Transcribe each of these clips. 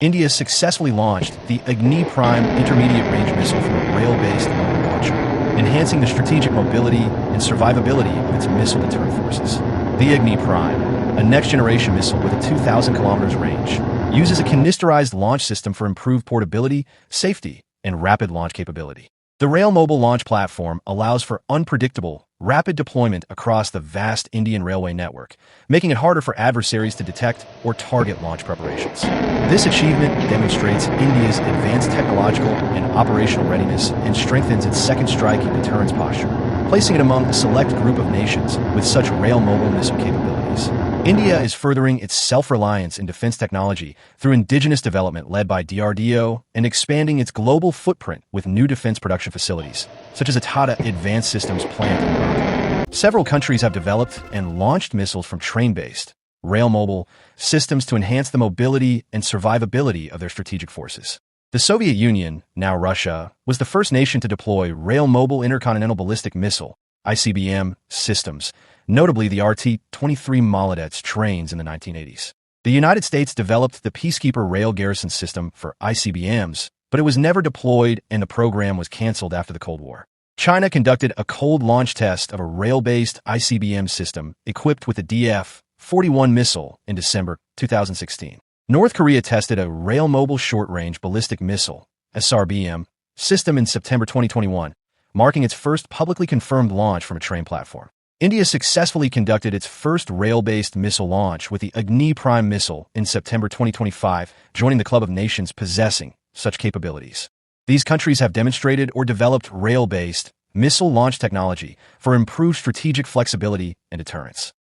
India successfully launched the Agni-Prime intermediate-range missile from a rail-based mobile launcher, enhancing the strategic mobility and survivability of its missile deterrent forces. The Agni-Prime, a next-generation missile with a 2,000 kilometers range, uses a canisterized launch system for improved portability, safety, and rapid launch capability. The Rail Mobile Launch Platform allows for unpredictable, rapid deployment across the vast Indian railway network, making it harder for adversaries to detect or target launch preparations. This achievement demonstrates India's advanced technological and operational readiness and strengthens its second strike and deterrence posture, placing it among a select group of nations with such rail mobile missile capabilities. India is furthering its self-reliance in defense technology through indigenous development led by DRDO and expanding its global footprint with new defense production facilities, such as a Tata Advanced Systems plant in Morocco. Several countries have developed and launched missiles from train-based, rail-mobile systems to enhance the mobility and survivability of their strategic forces. The Soviet Union, now Russia, was the first nation to deploy rail-mobile intercontinental ballistic missile, ICBM, systems, notably the RT-23 Molodets trains in the 1980s. The United States developed the Peacekeeper Rail Garrison System for ICBMs, but it was never deployed and the program was canceled after the Cold War. China conducted a cold launch test of a rail-based ICBM system equipped with a DF-41 missile in December 2016. North Korea tested a rail-mobile short-range ballistic missile, SRBM, system in September 2021, marking its first publicly confirmed launch from a train platform. India successfully conducted its first rail-based missile launch with the Agni-Prime missile in September 2025, joining the club of nations possessing such capabilities. These countries have demonstrated or developed rail-based missile launch technology for improved strategic flexibility and deterrence.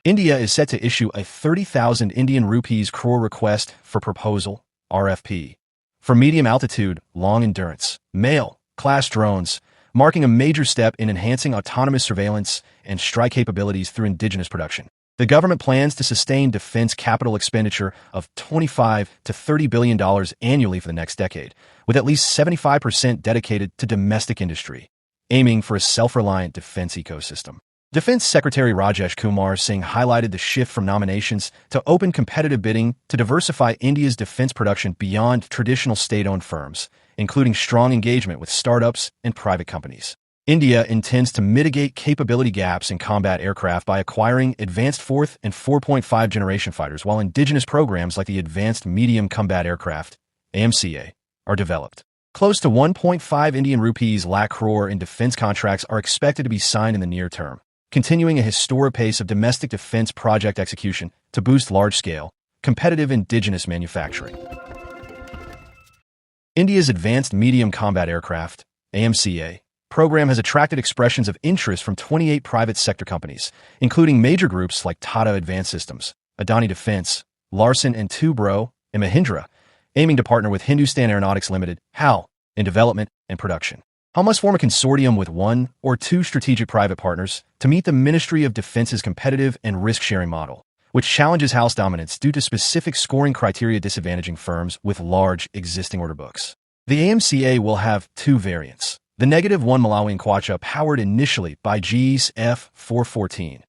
India is set to issue a 30,000 Indian rupees crore request for proposal, RFP, for medium-altitude, long-endurance, MALE-class drones, marking a major step in enhancing autonomous surveillance and strike capabilities through indigenous production. The government plans to sustain defense capital expenditure of $25 to $30 billion annually for the next decade, with at least 75% dedicated to domestic industry, aiming for a self-reliant defense ecosystem. Defense Secretary Rajesh Kumar Singh highlighted the shift from nominations to open competitive bidding to diversify India's defense production beyond traditional state-owned firms, including strong engagement with startups and private companies. India intends to mitigate capability gaps in combat aircraft by acquiring advanced 4th and 4.5 generation fighters, while indigenous programs like the Advanced Medium Combat Aircraft, AMCA, are developed. Close to 1.5 Indian rupees lakh crore in defense contracts are expected to be signed in the near term, continuing a historic pace of domestic defense project execution to boost large-scale, competitive indigenous manufacturing. India's Advanced Medium Combat Aircraft, AMCA, program has attracted expressions of interest from 28 private sector companies, including major groups like Tata Advanced Systems, Adani Defense, Larsen & Toubro, and Mahindra, aiming to partner with Hindustan Aeronautics Limited, HAL, in development and production. HAL must form a consortium with one or two strategic private partners to meet the Ministry of Defense's competitive and risk-sharing model, which challenges HAL's dominance due to specific scoring criteria disadvantaging firms with large existing order books. The AMCA will have two variants: the -1 Malawian Kwacha, powered initially by GE's F414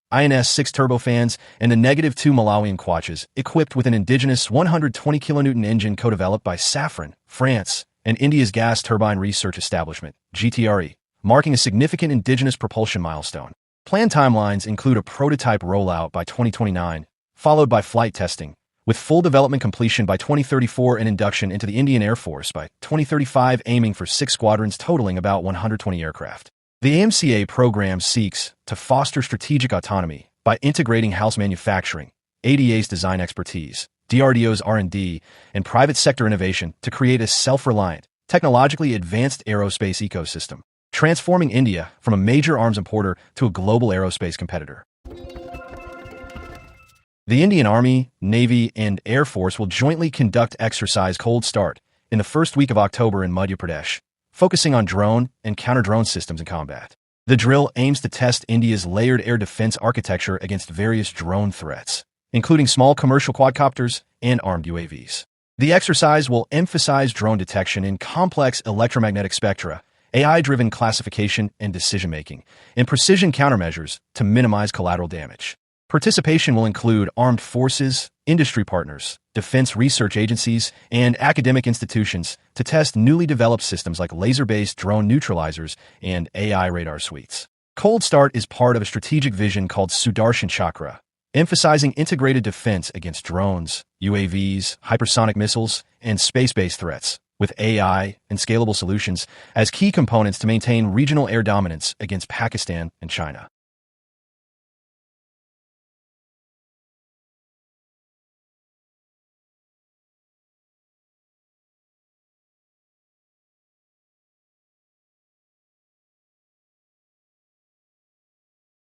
INS-6 turbofans, and the -2 Malawian Kwachas, equipped with an indigenous 120 kilonewton engine co-developed by Safran, France, and India's Gas Turbine Research Establishment, GTRE, marking a significant indigenous propulsion milestone. Planned timelines include a prototype rollout by 2029, followed by flight testing, with full development completion by 2034 and induction into the Indian Air Force by 2035, aiming for 6 squadrons totaling about 120 aircraft. The AMCA program seeks to foster strategic autonomy by integrating HAL's manufacturing, ADA's design expertise, DRDO's R&D, and private sector innovation to create a self-reliant, technologically advanced aerospace ecosystem, transforming India from a major arms importer to a global aerospace competitor. The Indian Army, Navy, and Air Force will jointly conduct exercise Cold Start in the first week of October in Madhya Pradesh, focusing on drone and counter-drone systems in combat. The drill aims to test India's layered air defense architecture against various drone threats, including small commercial quadcopters and armed UAVs. The exercise will emphasize drone detection in complex electromagnetic spectra, AI-driven classification and decision-making, and precision countermeasures to minimize collateral damage. Participation will include armed forces, industry partners, defense research agencies, and academic institutions to test newly developed systems like laser-based drone neutralizers and AI radar suites. Cold Start is part of a strategic vision called Sudarshan Chakra, emphasizing integrated defense against drones, UAVs, hypersonic missiles, and space-based threats, with AI and scalable solutions as key components to maintain regional air dominance against Pakistan and China.